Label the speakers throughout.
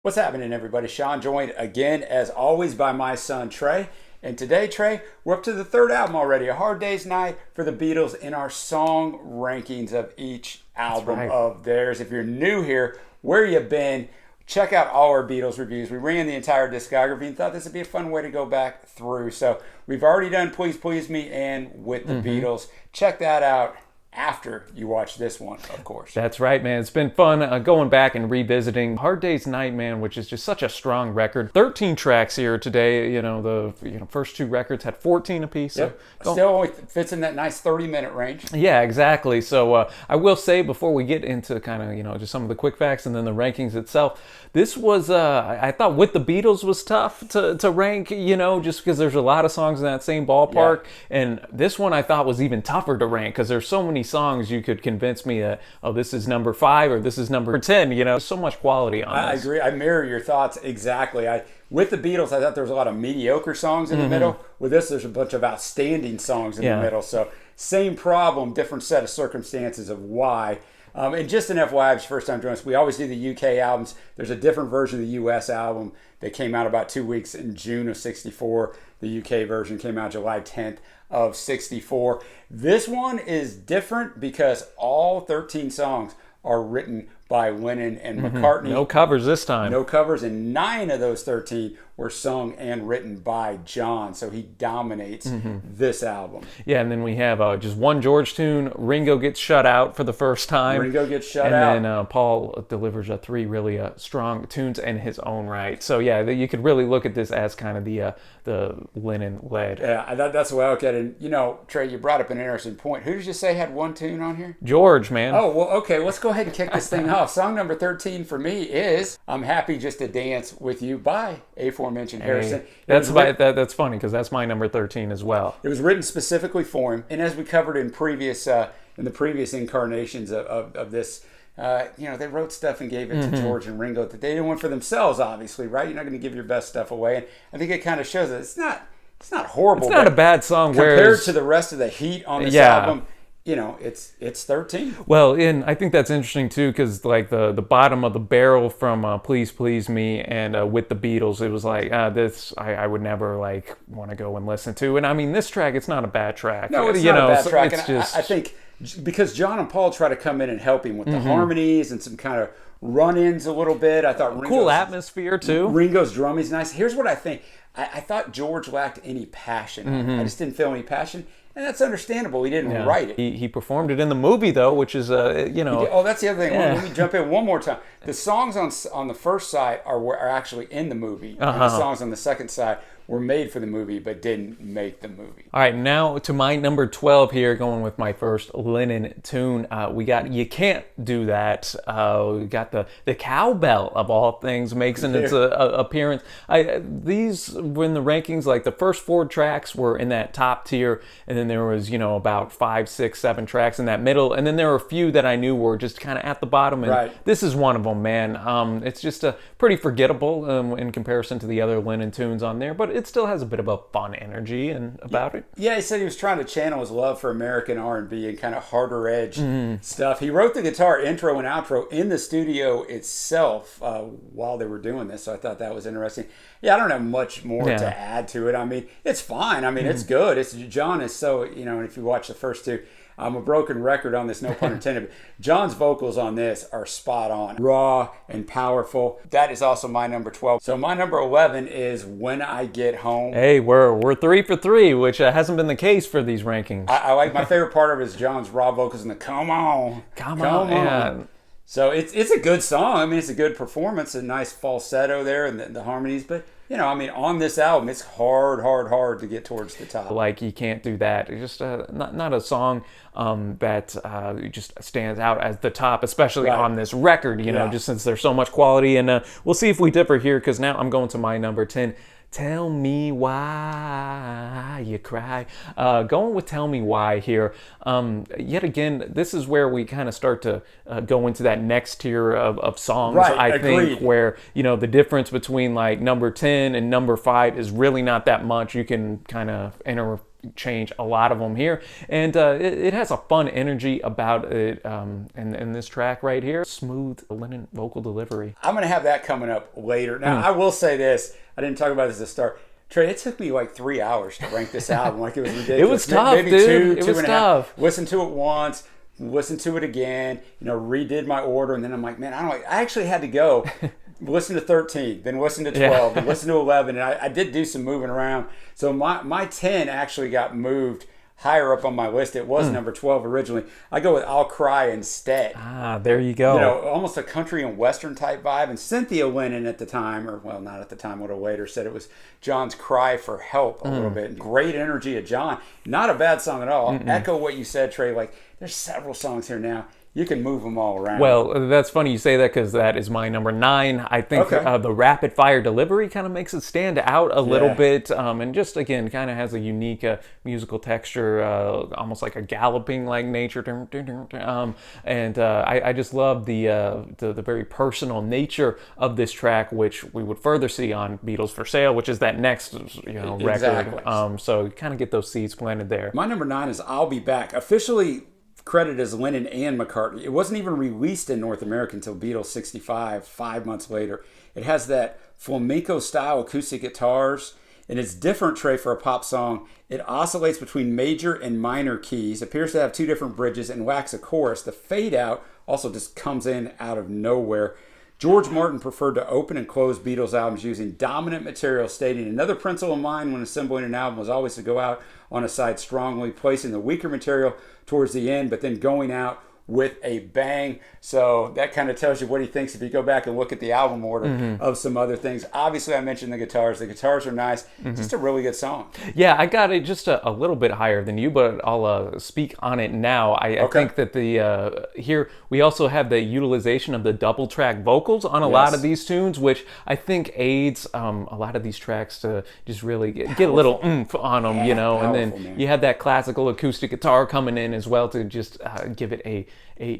Speaker 1: What's happening, everybody? Sean, joined again, as always, by my son, Trey. And today, Trey, we're up to the third album already, A Hard Day's Night for the Beatles in our song rankings of each album of theirs. If you're new here, where you been, check out all our Beatles reviews. We ran the entire discography and thought this would be a fun way to go back through. So we've already done Please Please Me and With the Beatles. Check that out after you watch this one, of course.
Speaker 2: That's right, man. It's been fun going back and revisiting Hard Day's Night, man, which is just such a strong record. 13 tracks here today. The first two records had 14 apiece.
Speaker 1: Yep. So still only fits in that nice 30-minute range.
Speaker 2: Yeah, exactly. So I will say, before we get into kind of, just some of the quick facts and then the rankings itself, this was, I thought With the Beatles was tough to rank, just because there's a lot of songs in that same ballpark. Yeah. And this one I thought was even tougher to rank because there's so many songs you could convince me that, this is number 5 or this is number 10. There's so much quality on this.
Speaker 1: I agree. I mirror your thoughts exactly. With the Beatles, I thought there was a lot of mediocre songs in the middle. With this, there's a bunch of outstanding songs in the middle. So same problem, different set of circumstances of why. And just an FYI, if it's your first time joining us, we always do the UK albums. There's a different version of the US album that came out about 2 weeks in June of '64. The UK version came out July 10th of '64. This one is different because all 13 songs are written by Lennon and McCartney.
Speaker 2: No covers this time.
Speaker 1: No covers, and 9 of those 13 were sung and written by John, so he dominates this album.
Speaker 2: Yeah, and then we have just one George tune. Ringo gets shut out for the first time.
Speaker 1: Ringo gets shut out.
Speaker 2: And then Paul delivers 3 really strong tunes in his own right. So yeah, you could really look at this as kind of the Lennon-led.
Speaker 1: Yeah, that's the way I look at it. And, Trey, you brought up an interesting point. Who did you say had one tune on here?
Speaker 2: George, man.
Speaker 1: Oh, well, okay, let's go ahead and kick this thing off. Song number 13 for me is I'm Happy Just to Dance With You by aforementioned Harrison.
Speaker 2: That's funny because that's my number 13 as well.
Speaker 1: It was written specifically for him. And as we covered in the previous incarnations of this, they wrote stuff and gave it to George and Ringo that they didn't want for themselves, obviously, right? You're not going to give your best stuff away. And I think it kind of shows that it's not horrible.
Speaker 2: It's not a bad song.
Speaker 1: Compared to the rest of the heat on this album, it's 13.
Speaker 2: Well, and I think that's interesting too, because like the bottom of the barrel from Please Please Me and With the Beatles, it was like this I would never want to go and listen to. And I mean, this track, it's not a bad track.
Speaker 1: No, it's not a bad track. And I think because John and Paul try to come in and help him with the harmonies and some kind of run-ins a little bit. I thought
Speaker 2: cool atmosphere too.
Speaker 1: Ringo's drumming's nice. Here's what I think. I thought George lacked any passion. I just didn't feel any passion. And that's understandable. He didn't write it.
Speaker 2: He performed it in the movie, though, which is,
Speaker 1: Oh, that's the other thing. Let me jump in one more time. The songs on the first side are actually in the movie. And the songs on the second side were made for the movie but didn't make the movie.
Speaker 2: All right, now to my number 12 here, going with my first Lennon tune. We got You Can't Do That. We got the cowbell, of all things, makes its appearance. These were in the rankings, the first 4 tracks were in that top tier, and then there was, about 5, 6, 7 tracks in that middle, and then there were a few that I knew were just kind of at the bottom, and this is one of them, man. It's just pretty forgettable in comparison to the other Lennon tunes on there, but it still has a bit of a fun energy about it.
Speaker 1: Yeah, he said he was trying to channel his love for American R&B and kind of harder edge stuff. He wrote the guitar intro and outro in the studio itself while they were doing this, so I thought that was interesting. Yeah, I don't have much more to add to it. I mean, it's fine. I mean, it's good. John is so, and if you watch the first 2, I'm a broken record on this, no pun intended. But John's vocals on this are spot on, raw and powerful. That is also my number 12. So my number 11 is When I Get Home.
Speaker 2: Hey, we're 3 for 3, which hasn't been the case for these rankings.
Speaker 1: I like my favorite part of it is John's raw vocals and the come on.
Speaker 2: Yeah.
Speaker 1: So it's a good song. I mean, it's a good performance, a nice falsetto there and the harmonies, but on this album, it's hard to get towards the top.
Speaker 2: You Can't Do That. It's just not a song that just stands out as the top, especially on this record, just since there's so much quality. And we'll see if we differ here, because now I'm going to my number 10. Tell Me Why You Cry. Going with Tell Me Why here. Yet again, this is where we kind of start to go into that next tier of songs, I think, where, the difference between number 10 and number 5 is really not that much. You can kind of change a lot of them here. And it has a fun energy about it in this track right here. Smooth Lennon vocal delivery.
Speaker 1: I'm going to have that coming up later. Now, I will say this. I didn't talk about this at the start. Trey, it took me like 3 hours to rank this album. Like, it was ridiculous.
Speaker 2: It was tough,
Speaker 1: maybe
Speaker 2: dude. It was
Speaker 1: and a
Speaker 2: tough.
Speaker 1: half. Listen to it once, listen to it again, redid my order, and then I'm like, man, I actually had to go listen to 13, then listen to 12, then listen to 11, and I did do some moving around. So my 10 actually got moved higher up on my list. It was number 12 originally. I go with I'll Cry instead.
Speaker 2: There you go.
Speaker 1: Almost a country and western type vibe. And Cynthia Lennon at the time, or well, not at the time, a little later, said it was John's cry for help a little bit. Great energy of John. Not a bad song at all. Echo what you said, Trey. Like, there's several songs here now. You can move them all around.
Speaker 2: Well, that's funny you say that, because that is my number 9. I think the rapid fire delivery kind of makes it stand out a little bit, and just, again, kind of has a unique musical texture, almost like a galloping like nature. And I just love the very personal nature of this track, which we would further see on Beatles for Sale, which is that next record.
Speaker 1: Exactly.
Speaker 2: So you kind of get those seeds planted there.
Speaker 1: My number 9 is I'll Be Back. Officially credited as Lennon and McCartney. It wasn't even released in North America until Beatles 65, 5 months later. It has that flamenco-style acoustic guitars, and it's different, Trey, for a pop song. It oscillates between major and minor keys, appears to have 2 different bridges, and lacks a chorus. The fade-out also just comes in out of nowhere. George Martin preferred to open and close Beatles albums using dominant material, stating another principle of mine when assembling an album was always to go out on a side strongly, placing the weaker material towards the end, but then going out with a bang. So that kind of tells you what he thinks if you go back and look at the album order of some other things. Obviously, I mentioned the guitars. The guitars are nice. Just a really good song.
Speaker 2: Yeah, I got it just a little bit higher than you, but I'll speak on it now. I think that the here we also have the utilization of the double track vocals on a lot of these tunes, which I think aids a lot of these tracks to just really get a little oomph on them, and then you have that classical acoustic guitar coming in as well to just give it a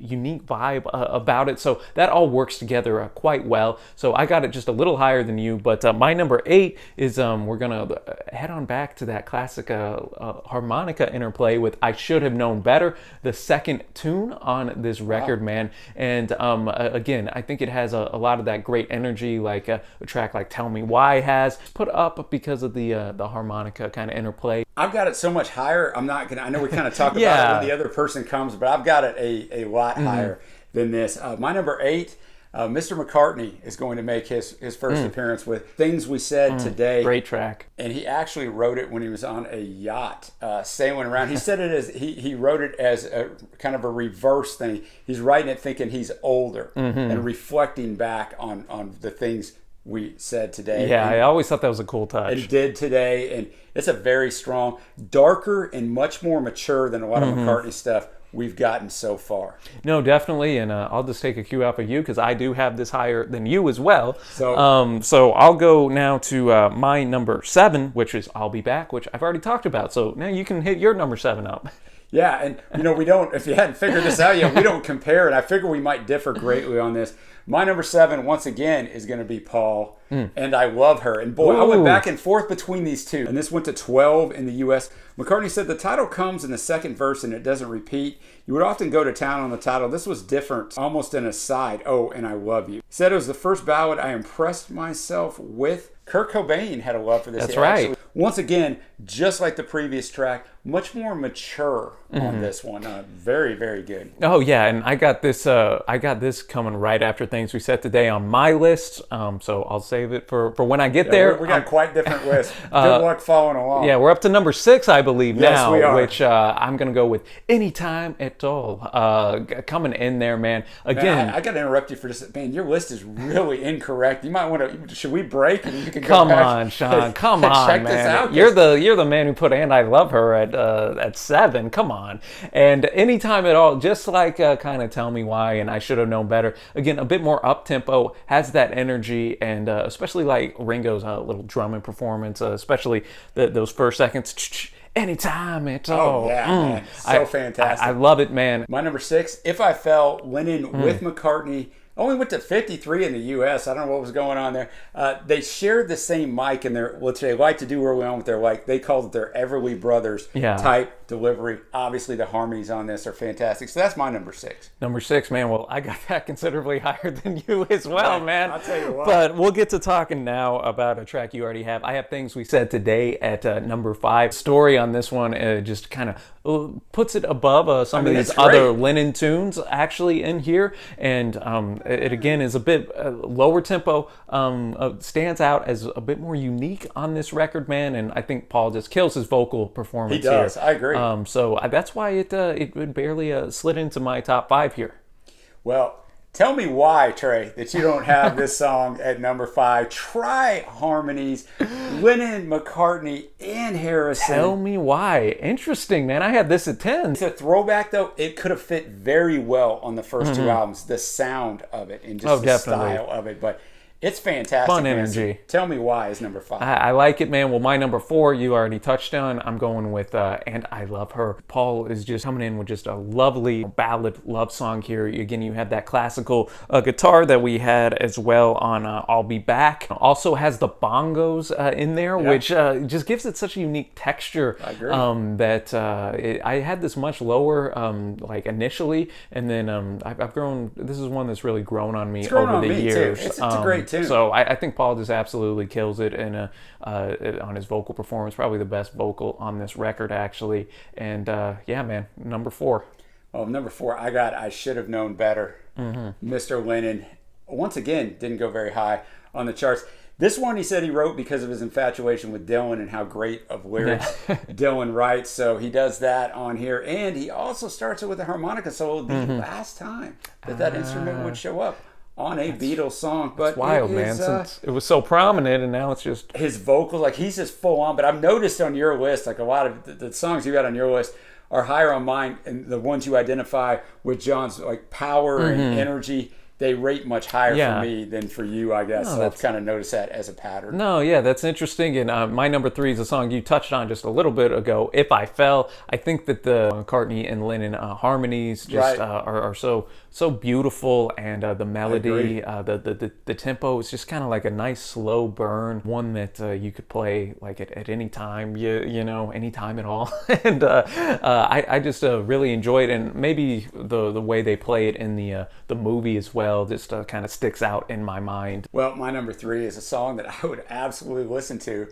Speaker 2: unique vibe about it. So that all works together quite well. So I got it just a little higher than you, but my number 8 is we're gonna head on back to that classic harmonica interplay with I Should Have Known Better, the second tune on this record, man. And again, I think it has a lot of that great energy, like a track like Tell Me Why has put up because of the harmonica kind of interplay.
Speaker 1: I've got it so much higher. I know we kind of talk about it when the other person comes, but I've got it a lot higher than this. My number 8, Mr. McCartney is going to make his first appearance with Things We Said Today.
Speaker 2: Great track.
Speaker 1: And he actually wrote it when he was on a yacht sailing around. He said it as he wrote it as a kind of a reverse thing. He's writing it thinking he's older and reflecting back on the things we said today.
Speaker 2: Yeah, I always thought that was a cool touch.
Speaker 1: And did today, and it's a very strong, darker, and much more mature than a lot of McCartney stuff we've gotten so far.
Speaker 2: No, definitely, and I'll just take a cue off of you because I do have this higher than you as well. So I'll go now to my number 7, which is I'll Be Back, which I've already talked about. So now you can hit your number 7 up.
Speaker 1: Yeah, and we don't, if you hadn't figured this out yet, we don't compare it. I figure we might differ greatly on this. My number 7, once again, is going to be Paul, and I Love Her. And boy, I went back and forth between these two, and this went to 12 in the U.S. McCartney said the title comes in the second verse and it doesn't repeat. You would often go to town on the title. This was different, almost an aside. Oh, and I Love You. He said it was the first ballad I impressed myself with. Kurt Cobain had a love for this.
Speaker 2: That's right.
Speaker 1: Actually, once again, just like the previous track, much more mature on this one. Very, very good.
Speaker 2: Oh yeah, and I got this coming right after Things We Said Today on my list. So I'll save it for when I get there.
Speaker 1: We got quite different lists. Good luck following along.
Speaker 2: Yeah, we're up to number 6, I believe now,
Speaker 1: we are.
Speaker 2: which I'm gonna go with Anytime at All. Coming in there, man. Again,
Speaker 1: man, I got to interrupt you for just, man. Your list is really incorrect. You might want to. Should we break and you can
Speaker 2: come
Speaker 1: go back
Speaker 2: on, Sean. Come
Speaker 1: check
Speaker 2: on,
Speaker 1: this
Speaker 2: man.
Speaker 1: out,
Speaker 2: You're the man who put "And I Love Her" at 7. Come on. And Anytime at All, just like kind of Tell Me Why and I Should Have Known Better. Again, a bit more up tempo, has that energy, and especially like Ringo's little drumming performance, especially those first seconds. Anytime at all.
Speaker 1: Oh, yeah, man. So fantastic.
Speaker 2: I love it, man.
Speaker 1: My number 6, If I Fell, Lennon with McCartney, Only went to 53 in the U.S. I don't know what was going on there. They shared the same mic in their, what they like to do early on with their, like, they called it their Everly Brothers type delivery. Obviously, the harmonies on this are fantastic. So that's my number 6.
Speaker 2: Number 6, man. Well, I got that considerably higher than you as well, man.
Speaker 1: I'll tell you what.
Speaker 2: But we'll get to talking now about a track you already have. I have Things We Said Today at number 5. Story on this one just kind of puts it above some of these other Lennon tunes actually in here. And it again is a bit lower tempo, stands out as a bit more unique on this record, man. And I think Paul just kills his vocal performance here.
Speaker 1: He does, I agree.
Speaker 2: So that's why it barely slid into my top 5 here.
Speaker 1: Well, tell me why, Trey, that you don't have this song at number 5. Try harmonies, Lennon, McCartney, and Harrison.
Speaker 2: Tell me why. Interesting, man. I had this at 10.
Speaker 1: It's a throwback, though. It could have fit very well on the first 2 albums, the sound of it and just the style of it. But it's fantastic.
Speaker 2: Fun
Speaker 1: man.
Speaker 2: energy.
Speaker 1: So tell me why is number 5.
Speaker 2: I like it, man. Well, my number 4, you already touched on. I'm going with And I Love Her. Paul is just coming in with just a lovely ballad love song here. Again, you have that classical guitar that we had as well on I'll Be Back. Also has the bongos in there, which just gives it such a unique texture.
Speaker 1: I agree.
Speaker 2: That I had this much lower like initially, and then I've grown. This is one that's really grown on me over the years.
Speaker 1: It's a great tune.
Speaker 2: So I think Paul just absolutely kills it in on his vocal performance. Probably the best vocal on this record, actually. And yeah, man, number 4.
Speaker 1: Well, number 4, I got I Should Have Known Better. Mr. Lennon, once again, didn't go very high on the charts. This one he said he wrote because of his infatuation with Dylan and how great of lyrics Dylan writes. So he does that on here. And he also starts it with a harmonica solo the last time that instrument would show up on a Beatles song. But
Speaker 2: it's wild, man, since it was so prominent, and now it's just
Speaker 1: his vocal, like he's just full on. But I've noticed on your list, like a lot of the songs you got on your list are higher on mine, and the ones you identify with John's like power and energy, they rate much higher for me than for you, I guess. So I've kind of noticed that as a pattern.
Speaker 2: No, yeah, that's interesting. And my number 3 is a song you touched on just a little bit ago, If I Fell. I think that the McCartney and Lennon harmonies just are so beautiful, and the melody, the tempo is just kind of like a nice slow burn, one that you could play like at any time, you know, any time at all. And I just really enjoy it, and maybe the way they play it in the movie as well just kind of sticks out in my mind.
Speaker 1: Well, my number 3 is a song that I would absolutely listen to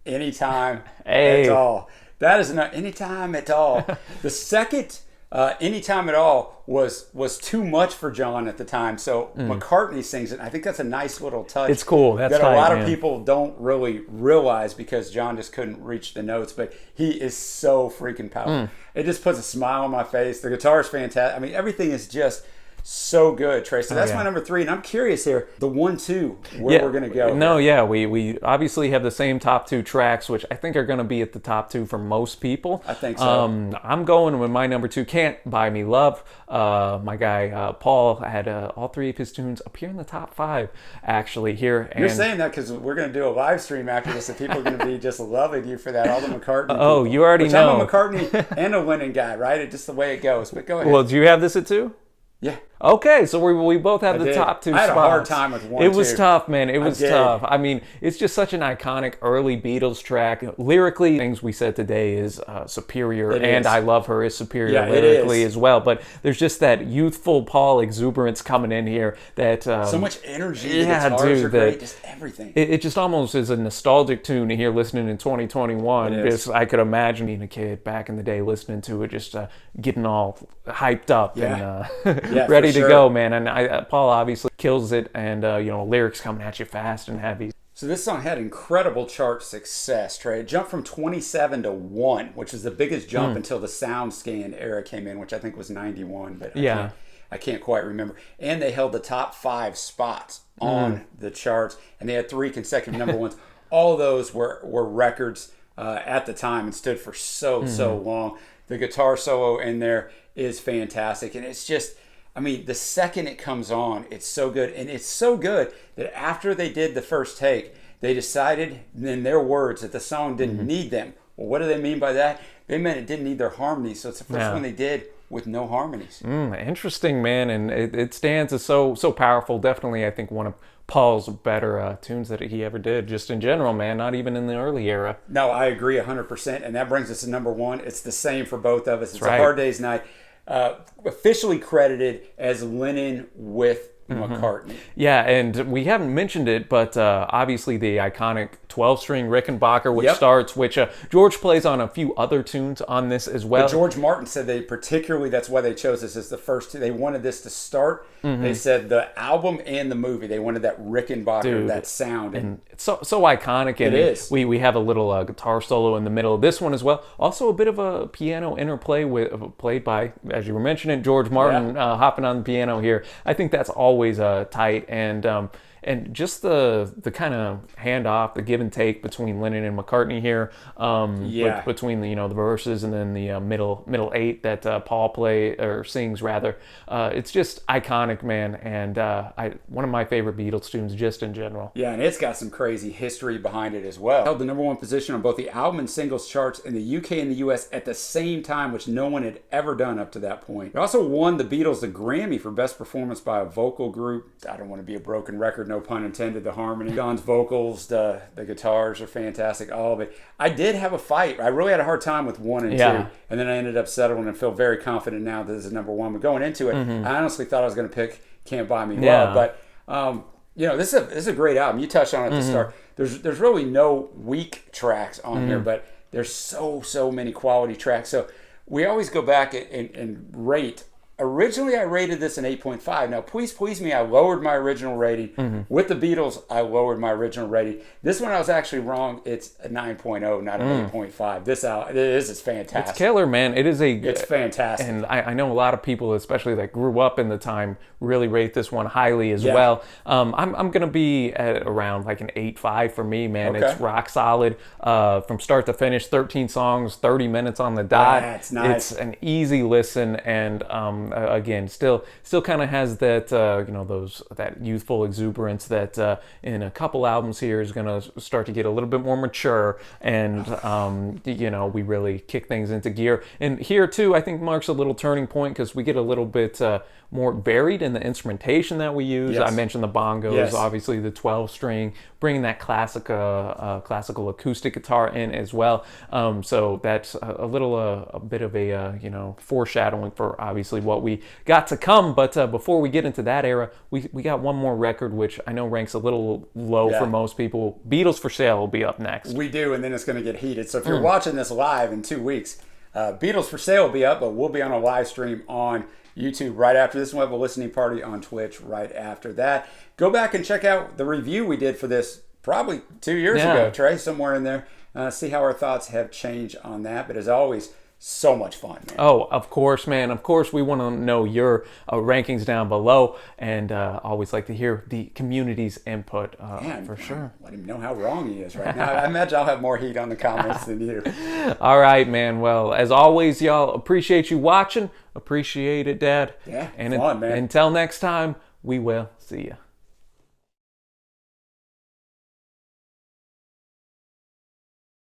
Speaker 1: anytime at all. That is not anytime at all. The second Anytime at All was too much for John at the time, so McCartney sings it. I think that's a nice little touch.
Speaker 2: It's cool. That's
Speaker 1: that
Speaker 2: tight,
Speaker 1: a lot
Speaker 2: man.
Speaker 1: of people don't really realize because John just couldn't reach the notes, but he is so freaking powerful. It just puts a smile on my face. The guitar is fantastic. I mean, everything is just so good, Trey. So that's my number 3, and I'm curious here, the 1-2, where we're going to go.
Speaker 2: No, yeah, we obviously have the same top 2 tracks, which I think are going to be at the top 2 for most people.
Speaker 1: I think so.
Speaker 2: I'm going with my number 2, Can't Buy Me Love. My guy Paul had all 3 of his tunes appear in the top 5, actually, here. And
Speaker 1: you're saying that because we're going to do a live stream after this, and people are going to be just loving you for that, all the McCartney
Speaker 2: Oh,
Speaker 1: people.
Speaker 2: you already know.
Speaker 1: I'm a McCartney and a Lennon guy, right? It's just the way it goes, but go ahead.
Speaker 2: Well, do you have this at 2?
Speaker 1: Yeah.
Speaker 2: Okay, so we both have the top 2 spots.
Speaker 1: I had a hard time with 1,
Speaker 2: It was
Speaker 1: 2.
Speaker 2: tough, man. It was tough. I mean, it's just such an iconic early Beatles track. Lyrically, Things We Said Today is superior, and I Love Her is superior lyrically as well. But there's just that youthful Paul exuberance coming in here that
Speaker 1: so much energy. The guitars are great. Just everything.
Speaker 2: It just almost is a nostalgic tune to hear listening in 2021. Just I could imagine being a kid back in the day listening to it, just getting all hyped up and ready to go, man. And Paul obviously kills it, and lyrics coming at you fast and heavy.
Speaker 1: So this song had incredible chart success, Trey. It jumped from 27 to 1, which is the biggest jump until the SoundScan era came in, which I think was 91, but I can't quite remember. And they held the top 5 spots on the charts, and they had 3 consecutive number ones. All those were records at the time and stood for so long. The guitar solo in there is fantastic, and it's just, I mean, the second it comes on, it's so good. And it's so good that after they did the first take, they decided, in their words, that the song didn't need them Well, what do they mean by that? They meant it didn't need their harmonies, so it's the first one they did with no harmonies.
Speaker 2: Interesting, man, and it stands as so powerful. Definitely, I think one of Paul's better tunes that he ever did, just in general, man, not even in the early era.
Speaker 1: No, I agree 100%, and that brings us to number one. It's the same for both of us. It's A Hard Day's Night, officially credited as Lennon with McCartney.
Speaker 2: Yeah, and we haven't mentioned it, but obviously the iconic 12-string Rickenbacker, which starts, which George plays on a few other tunes on this as well.
Speaker 1: But George Martin said that's why they chose this as the first two. They wanted this to start. They said the album and the movie, they wanted that Rickenbacker, that sound.
Speaker 2: And it's so iconic. And
Speaker 1: it is.
Speaker 2: We have a little guitar solo in the middle of this one as well. Also a bit of a piano interplay played by, as you were mentioning, George Martin hopping on the piano here. I think that's always tight, and just the kind of handoff, the give and take between Lennon and McCartney here, between the the verses and then the middle eight that Paul sings rather. It's just iconic, man, and one of my favorite Beatles tunes just in general.
Speaker 1: Yeah, and it's got some crazy history behind it as well. It held the number one position on both the album and singles charts in the UK and the US at the same time, which no one had ever done up to that point. It also won the Beatles the Grammy for Best Performance by a Vocal Group. I don't want to be a broken record, no pun intended. The harmony, John's vocals, the guitars are fantastic, all of it. I did have a fight. I really had a hard time with 1 and 2, and then I ended up settling and feel very confident now that this is number one. But going into it, I honestly thought I was going to pick Can't Buy Me Love. But this is a great album. You touched on it at the start. There's really no weak tracks on here, but there's so many quality tracks. So we always go back and rate. Originally, I rated this an 8.5. Now, please me, I lowered my original rating. With the Beatles, I lowered my original rating. This one, I was actually wrong. It's a 9.0, not an 8.5. This is fantastic.
Speaker 2: It's killer, man.
Speaker 1: It's fantastic.
Speaker 2: And I know a lot of people, especially that grew up in the time, really rate this one highly as well. I'm going to be at around like an 8.5 for me, man. Okay. It's rock solid from start to finish. 13 songs, 30 minutes on the dot.
Speaker 1: That's nice.
Speaker 2: It's an easy listen, and again, still kind of has that that youthful exuberance that in a couple albums here is going to start to get a little bit more mature, and we really kick things into gear. And here too, I think marks a little turning point because we get a little bit more varied in the instrumentation that we use. I mentioned the bongos, obviously the 12-string, bringing that classical acoustic guitar in as well. So that's a bit of a foreshadowing for obviously what we got to come. But before we get into that era, we got one more record which I know ranks a little low for most people. Beatles for Sale will be up next.
Speaker 1: We do, and then it's going to get heated. So if you're watching this live in 2 weeks, Beatles for Sale will be up, but we'll be on a live stream on YouTube right after this. We'll have a listening party on Twitch right after that. Go back and check out the review we did for this probably 2 years ago, Trey, somewhere in there. See how our thoughts have changed on that. But as always, so much fun, man.
Speaker 2: Oh, of course, man. Of course, we want to know your rankings down below, and always like to hear the community's input for sure.
Speaker 1: Let him know how wrong he is right now. I imagine I'll have more heat on the comments than you.
Speaker 2: All right, man. Well, as always, y'all, appreciate you watching. Appreciate it, Dad.
Speaker 1: Yeah,
Speaker 2: and
Speaker 1: fun, man.
Speaker 2: Until next time, we will see you.